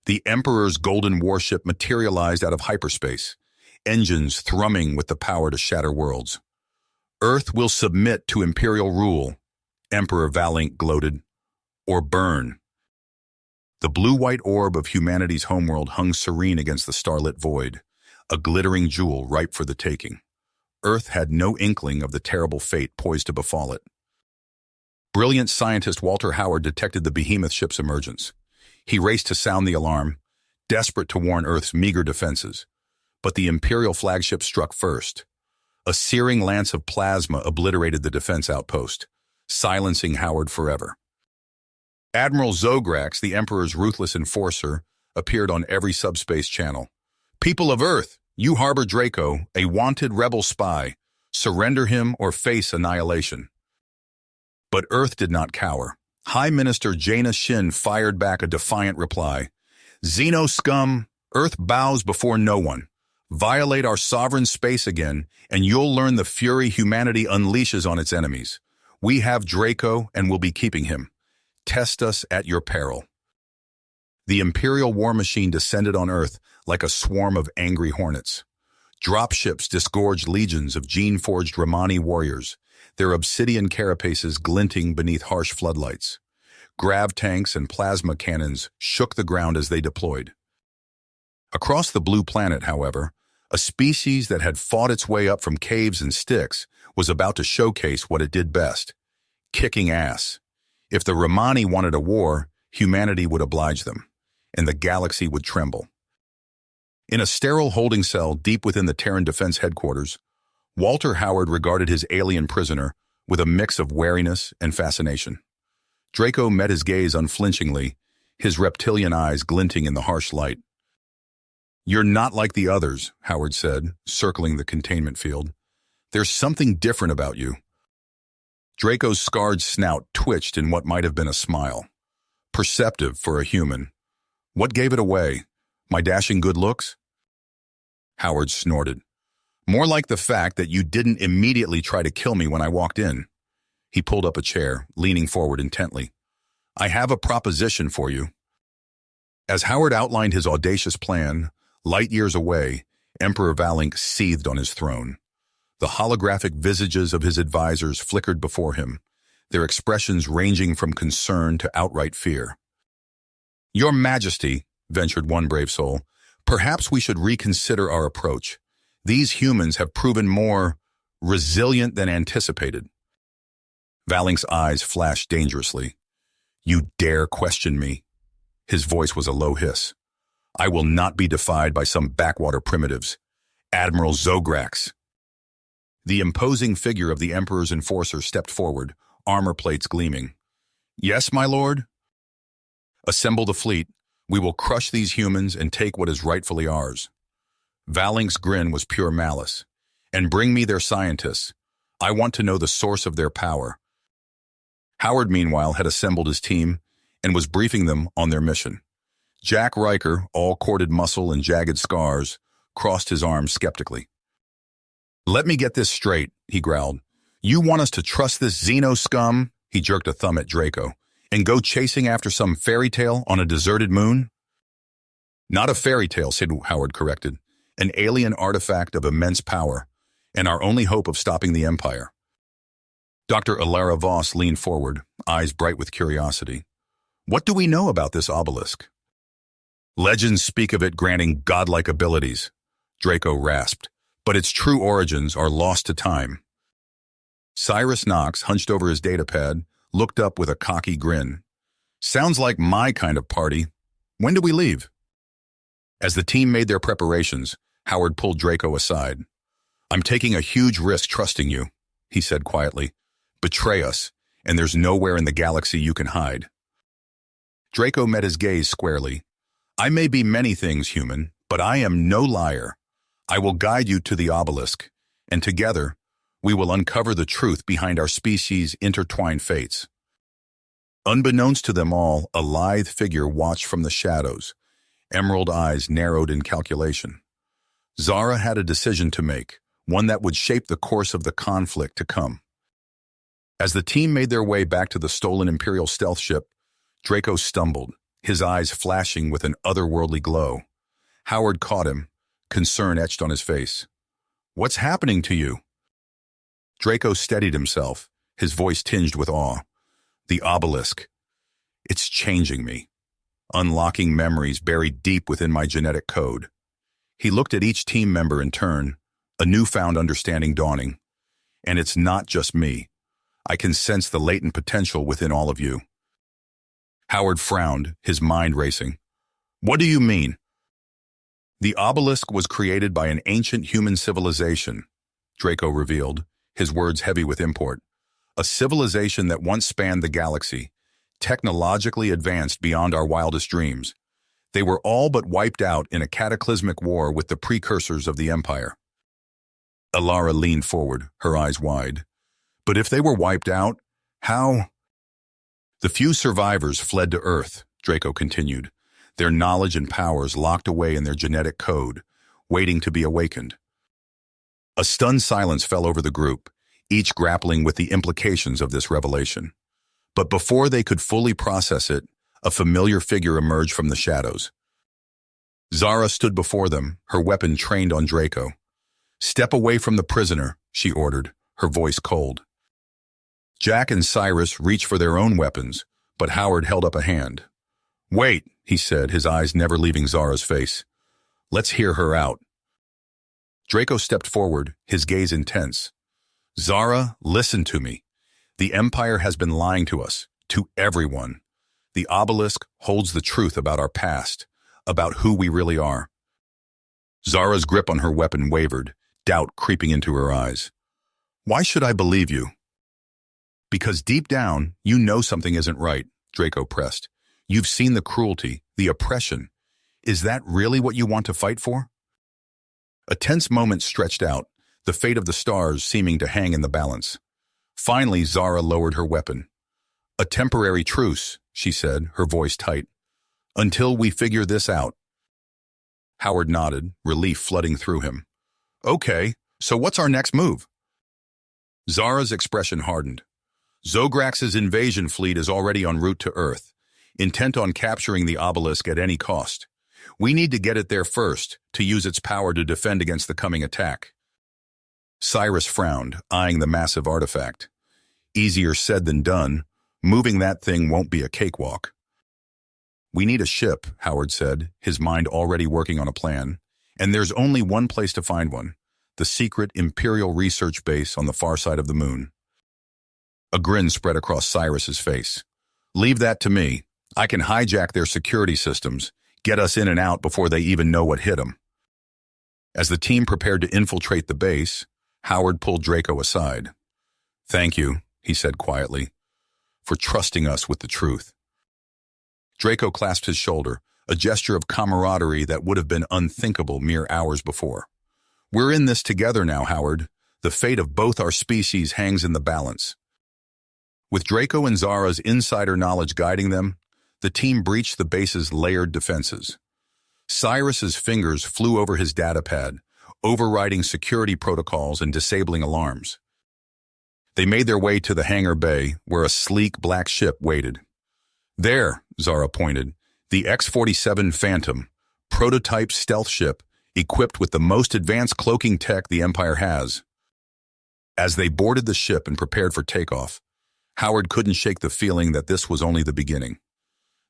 The Emperor's golden warship materialized out of hyperspace, engines thrumming with the power to shatter worlds. Earth will submit to Imperial rule, Emperor Valink gloated, or burn. The blue-white orb of humanity's homeworld hung serene against the starlit void, a glittering jewel ripe for the taking. Earth had no inkling of the terrible fate poised to befall it. Brilliant scientist Walter Howard detected the behemoth ship's emergence. He raced to sound the alarm, desperate to warn Earth's meager defenses. But the Imperial flagship struck first. A searing lance of plasma obliterated the defense outpost, silencing Howard forever. Admiral Zograx, the Emperor's ruthless enforcer, appeared on every subspace channel. "People of Earth, you harbor Draco, a wanted rebel spy. Surrender him or face annihilation." But Earth did not cower. High Minister Jaina Shin fired back a defiant reply. "Xeno scum, Earth bows before no one. Violate our sovereign space again, and you'll learn the fury humanity unleashes on its enemies. We have Draco and will be keeping him. Test us at your peril." The Imperial war machine descended on Earth like a swarm of angry hornets. Dropships disgorged legions of gene-forged Romani warriors, their obsidian carapaces glinting beneath harsh floodlights. Grav tanks and plasma cannons shook the ground as they deployed. Across the blue planet, however, a species that had fought its way up from caves and sticks was about to showcase what it did best: kicking ass. If the Romani wanted a war, humanity would oblige them, and the galaxy would tremble. In a sterile holding cell deep within the Terran Defense Headquarters, Walter Howard regarded his alien prisoner with a mix of wariness and fascination. Draco met his gaze unflinchingly, his reptilian eyes glinting in the harsh light. "You're not like the others," Howard said, circling the containment field. "There's something different about you." Draco's scarred snout twitched in what might have been a smile. Perceptive for a human. "What gave it away? My dashing good looks?" Howard snorted. "More like the fact that you didn't immediately try to kill me when I walked in." He pulled up a chair, leaning forward intently. "I have a proposition for you." As Howard outlined his audacious plan, light years away, Emperor Valink seethed on his throne. The holographic visages of his advisors flickered before him, their expressions ranging from concern to outright fear. "Your Majesty," ventured one brave soul, "perhaps we should reconsider our approach. These humans have proven more resilient than anticipated." Valink's eyes flashed dangerously. "You dare question me?" His voice was a low hiss. "I will not be defied by some backwater primitives. Admiral Zograx." The imposing figure of the Emperor's enforcer stepped forward, armor plates gleaming. "Yes, my lord?" "Assemble the fleet. We will crush these humans and take what is rightfully ours." Valink's grin was pure malice. "And bring me their scientists. I want to know the source of their power." Howard, meanwhile, had assembled his team and was briefing them on their mission. Jack Riker, all corded muscle and jagged scars, crossed his arms skeptically. "Let me get this straight," he growled. "You want us to trust this Xeno scum," he jerked a thumb at Draco, "and go chasing after some fairy tale on a deserted moon?" "Not a fairy tale," Sid Howard corrected. "An alien artifact of immense power, and our only hope of stopping the Empire." Dr. Alara Voss leaned forward, eyes bright with curiosity. "What do we know about this obelisk?" "Legends speak of it granting godlike abilities," Draco rasped, "but its true origins are lost to time." Cyrus Knox, hunched over his datapad, looked up with a cocky grin. "Sounds like my kind of party. When do we leave?" As the team made their preparations, Howard pulled Draco aside. "I'm taking a huge risk trusting you," he said quietly. "Betray us, and there's nowhere in the galaxy you can hide." Draco met his gaze squarely. "I may be many things, human, but I am no liar. I will guide you to the obelisk, and together, we will uncover the truth behind our species' intertwined fates." Unbeknownst to them all, a lithe figure watched from the shadows, emerald eyes narrowed in calculation. Zara had a decision to make, one that would shape the course of the conflict to come. As the team made their way back to the stolen Imperial stealth ship, Draco stumbled, his eyes flashing with an otherworldly glow. Howard caught him, concern etched on his face. "What's happening to you?" Draco steadied himself, his voice tinged with awe. "The obelisk. It's changing me, unlocking memories buried deep within my genetic code." He looked at each team member in turn, a newfound understanding dawning. "And it's not just me. I can sense the latent potential within all of you." Howard frowned, his mind racing. "What do you mean?" "The obelisk was created by an ancient human civilization," Draco revealed, his words heavy with import. "A civilization that once spanned the galaxy, technologically advanced beyond our wildest dreams. They were all but wiped out in a cataclysmic war with the precursors of the Empire." Alara leaned forward, her eyes wide. "But if they were wiped out, how?" "The few survivors fled to Earth," Draco continued, their knowledge and powers locked away in their genetic code, waiting to be awakened. A stunned silence fell over the group, each grappling with the implications of this revelation. But before they could fully process it, a familiar figure emerged from the shadows. Zara stood before them, her weapon trained on Draco. "Step away from the prisoner," she ordered, her voice cold. Jack and Cyrus reached for their own weapons, but Howard held up a hand. "Wait," he said, his eyes never leaving Zara's face. "Let's hear her out." Draco stepped forward, his gaze intense. "Zara, listen to me. The Empire has been lying to us, to everyone. The obelisk holds the truth about our past, about who we really are." Zara's grip on her weapon wavered, doubt creeping into her eyes. "Why should I believe you?" "Because deep down, you know something isn't right," Draco pressed. "You've seen the cruelty, the oppression. Is that really what you want to fight for?" A tense moment stretched out, the fate of the stars seeming to hang in the balance. Finally, Zara lowered her weapon. "A temporary truce," she said, her voice tight. "Until we figure this out." Howard nodded, relief flooding through him. "Okay, so what's our next move?" Zara's expression hardened. "Zograx's invasion fleet is already en route to Earth, intent on capturing the obelisk at any cost. We need to get it there first, to use its power to defend against the coming attack." Cyrus frowned, eyeing the massive artifact. "Easier said than done. Moving that thing won't be a cakewalk." "We need a ship," Howard said, his mind already working on a plan. "And there's only one place to find one, the secret Imperial research base on the far side of the moon." A grin spread across Cyrus's face. "Leave that to me. I can hijack their security systems, get us in and out before they even know what hit them." As the team prepared to infiltrate the base, Howard pulled Draco aside. "Thank you," he said quietly, "for trusting us with the truth." Draco clasped his shoulder, a gesture of camaraderie that would have been unthinkable mere hours before. "We're in this together now, Howard. The fate of both our species hangs in the balance." With Draco and Zara's insider knowledge guiding them, the team breached the base's layered defenses. Cyrus's fingers flew over his datapad, overriding security protocols and disabling alarms. They made their way to the hangar bay, where a sleek black ship waited. "There," Zara pointed, "the X-47 Phantom, prototype stealth ship, equipped with the most advanced cloaking tech the Empire has." As they boarded the ship and prepared for takeoff, Howard couldn't shake the feeling that this was only the beginning.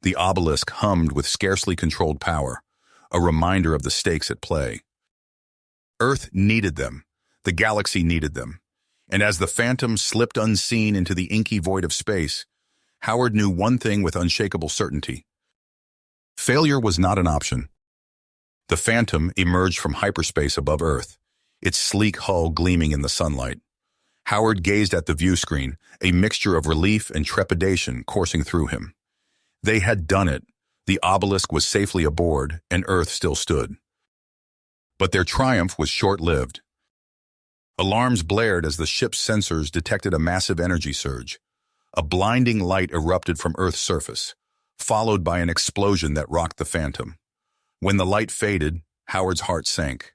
The obelisk hummed with scarcely controlled power, a reminder of the stakes at play. Earth needed them, the galaxy needed them, and as the Phantom slipped unseen into the inky void of space, Howard knew one thing with unshakable certainty. Failure was not an option. The Phantom emerged from hyperspace above Earth, its sleek hull gleaming in the sunlight. Howard gazed at the view screen, a mixture of relief and trepidation coursing through him. They had done it. The obelisk was safely aboard, and Earth still stood. But their triumph was short-lived. Alarms blared as the ship's sensors detected a massive energy surge. A blinding light erupted from Earth's surface, followed by an explosion that rocked the Phantom. When the light faded, Howard's heart sank.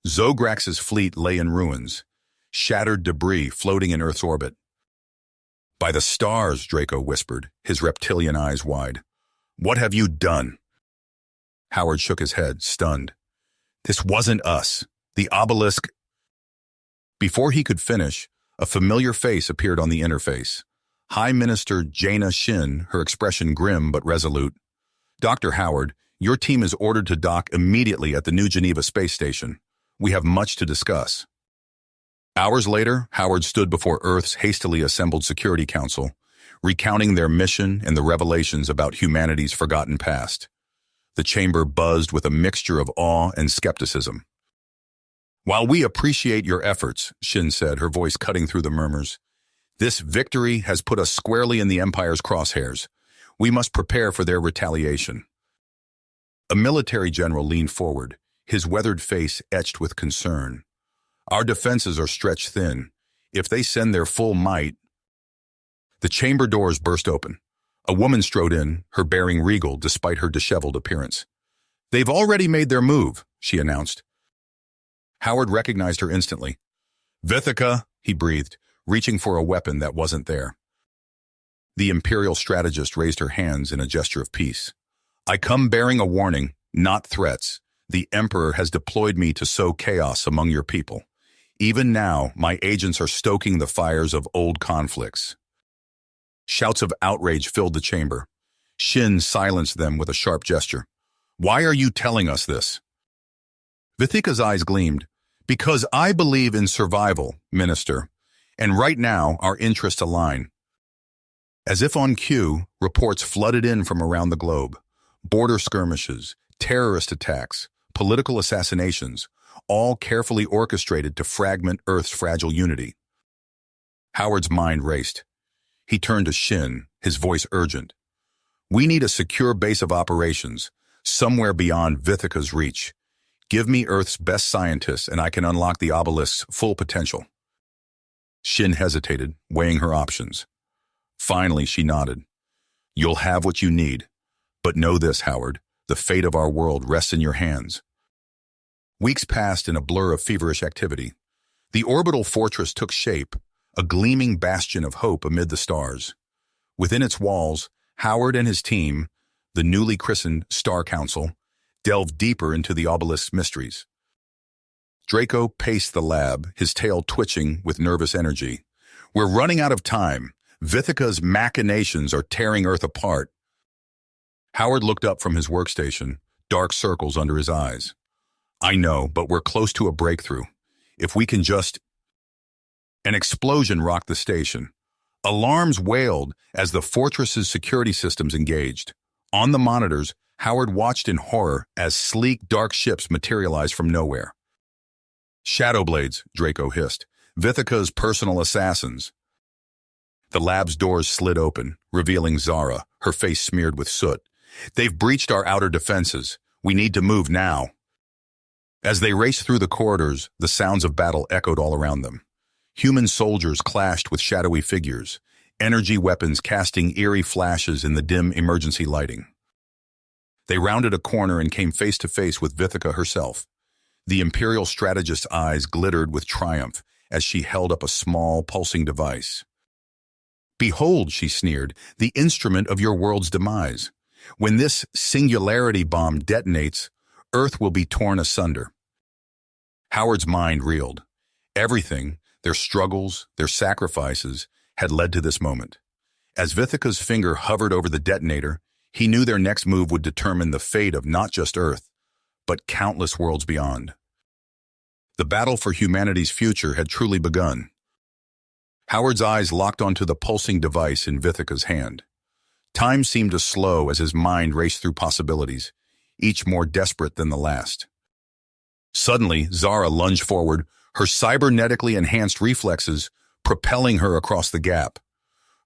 Zograx's fleet lay in ruins, shattered debris floating in Earth's orbit. "By the stars," Draco whispered, his reptilian eyes wide. What have you done? Howard shook his head, stunned. This wasn't us. The obelisk. Before he could finish, a familiar face appeared on the interface. High Minister Jaina Shin, her expression grim but resolute. Dr. Howard, your team is ordered to dock immediately at the New Geneva space station. We have much to discuss. Hours later, Howard stood before Earth's hastily assembled Security Council, recounting their mission and the revelations about humanity's forgotten past. The chamber buzzed with a mixture of awe and skepticism. While we appreciate your efforts, Shin said, her voice cutting through the murmurs, this victory has put us squarely in the Empire's crosshairs. We must prepare for their retaliation. A military general leaned forward, his weathered face etched with concern. Our defenses are stretched thin. If they send their full might... The chamber doors burst open. A woman strode in, her bearing regal despite her disheveled appearance. They've already made their move, she announced. Howard recognized her instantly. Vithika, he breathed, reaching for a weapon that wasn't there. The Imperial strategist raised her hands in a gesture of peace. I come bearing a warning, not threats. The Emperor has deployed me to sow chaos among your people. Even now, my agents are stoking the fires of old conflicts. Shouts of outrage filled the chamber. Shin silenced them with a sharp gesture. Why are you telling us this? Vithika's eyes gleamed. Because I believe in survival, Minister, and right now our interests align. As if on cue, reports flooded in from around the globe. Border skirmishes, terrorist attacks, political assassinations, all carefully orchestrated to fragment Earth's fragile unity. Howard's mind raced. He turned to Shin, his voice urgent. We need a secure base of operations, somewhere beyond Vithika's reach. Give me Earth's best scientists and I can unlock the obelisk's full potential. Shin hesitated, weighing her options. Finally, she nodded. You'll have what you need. But know this, Howard, the fate of our world rests in your hands. Weeks passed in a blur of feverish activity. The orbital fortress took shape, a gleaming bastion of hope amid the stars. Within its walls, Howard and his team, the newly christened Star Council, delved deeper into the obelisk's mysteries. Draco paced the lab, his tail twitching with nervous energy. We're running out of time. Vithika's machinations are tearing Earth apart. Howard looked up from his workstation, dark circles under his eyes. I know, but we're close to a breakthrough. If we can just... An explosion rocked the station. Alarms wailed as the fortress's security systems engaged. On the monitors, Howard watched in horror as sleek, dark ships materialized from nowhere. Shadowblades, Draco hissed. Vithika's personal assassins. The lab's doors slid open, revealing Zara, her face smeared with soot. They've breached our outer defenses. We need to move now. As they raced through the corridors, the sounds of battle echoed all around them. Human soldiers clashed with shadowy figures, energy weapons casting eerie flashes in the dim emergency lighting. They rounded a corner and came face to face with Vithika herself. The Imperial strategist's eyes glittered with triumph as she held up a small, pulsing device. Behold, she sneered, the instrument of your world's demise. When this singularity bomb detonates, Earth will be torn asunder. Howard's mind reeled. Everything, their struggles, their sacrifices, had led to this moment. As Vithika's finger hovered over the detonator, he knew their next move would determine the fate of not just Earth, but countless worlds beyond. The battle for humanity's future had truly begun. Howard's eyes locked onto the pulsing device in Vithika's hand. Time seemed to slow as his mind raced through possibilities, each more desperate than the last. Suddenly, Zara lunged forward, her cybernetically enhanced reflexes propelling her across the gap.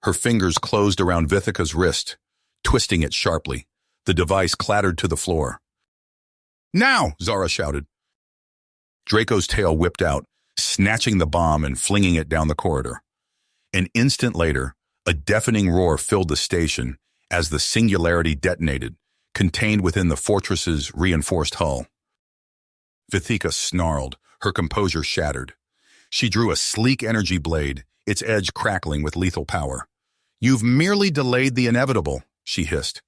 Her fingers closed around Vithika's wrist, twisting it sharply. The device clattered to the floor. Now! Zara shouted. Draco's tail whipped out, snatching the bomb and flinging it down the corridor. An instant later, a deafening roar filled the station as the singularity detonated, contained within the fortress's reinforced hull. Vithika snarled, her composure shattered. She drew a sleek energy blade, its edge crackling with lethal power. You've merely delayed the inevitable, she hissed.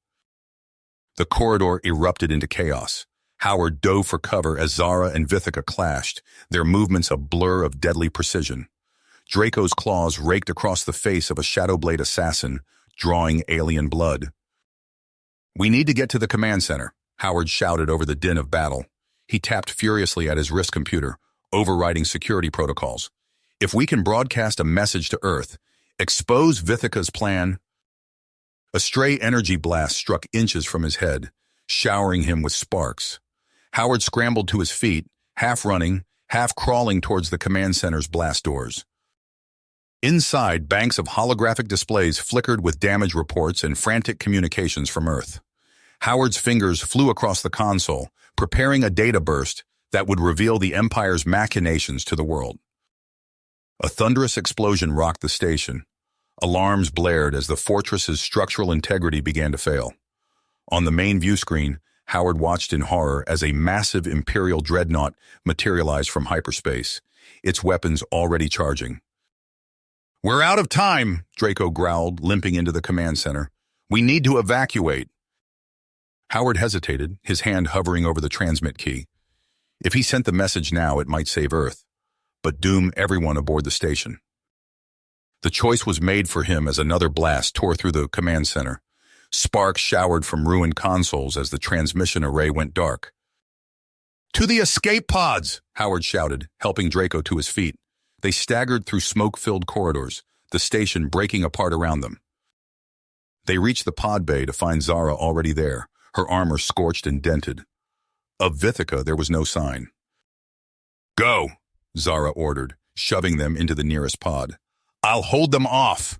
The corridor erupted into chaos. Howard dove for cover as Zara and Vithika clashed, their movements a blur of deadly precision. Draco's claws raked across the face of a Shadowblade assassin, drawing alien blood. "We need to get to the command center," Howard shouted over the din of battle. He tapped furiously at his wrist computer, overriding security protocols. "If we can broadcast a message to Earth, expose Vithika's plan." A stray energy blast struck inches from his head, showering him with sparks. Howard scrambled to his feet, half running, half crawling towards the command center's blast doors. Inside, banks of holographic displays flickered with damage reports and frantic communications from Earth. Howard's fingers flew across the console, preparing a data burst that would reveal the Empire's machinations to the world. A thunderous explosion rocked the station. Alarms blared as the fortress's structural integrity began to fail. On the main view screen, Howard watched in horror as a massive Imperial dreadnought materialized from hyperspace, its weapons already charging. "We're out of time," Draco growled, limping into the command center. "We need to evacuate." Howard hesitated, his hand hovering over the transmit key. If he sent the message now, it might save Earth, but doom everyone aboard the station. The choice was made for him as another blast tore through the command center. Sparks showered from ruined consoles as the transmission array went dark. "To the escape pods!" Howard shouted, helping Draco to his feet. They staggered through smoke-filled corridors, the station breaking apart around them. They reached the pod bay to find Zara already there, her armor scorched and dented. Of Vithika, there was no sign. "Go," Zara ordered, shoving them into the nearest pod. "I'll hold them off."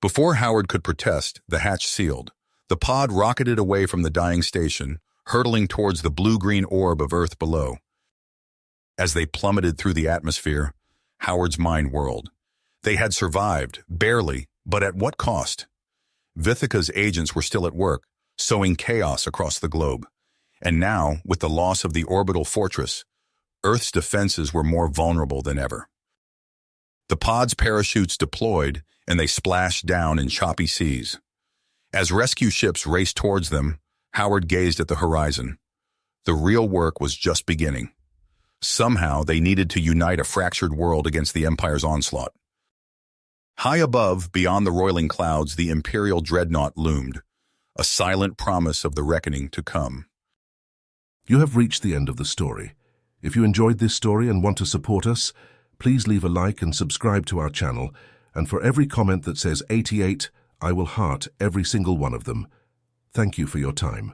Before Howard could protest, the hatch sealed. The pod rocketed away from the dying station, hurtling towards the blue-green orb of Earth below. As they plummeted through the atmosphere, Howard's mind whirled. They had survived, barely, but at what cost? Vithika's agents were still at work, sowing chaos across the globe. And now, with the loss of the orbital fortress, Earth's defenses were more vulnerable than ever. The pod's parachutes deployed, and they splashed down in choppy seas. As rescue ships raced towards them, Howard gazed at the horizon. The real work was just beginning. Somehow, they needed to unite a fractured world against the Empire's onslaught. High above, beyond the roiling clouds, the Imperial dreadnought loomed, a silent promise of the reckoning to come. You have reached the end of the story. If you enjoyed this story and want to support us, please leave a like and subscribe to our channel, and for every comment that says 88, I will heart every single one of them. Thank you for your time.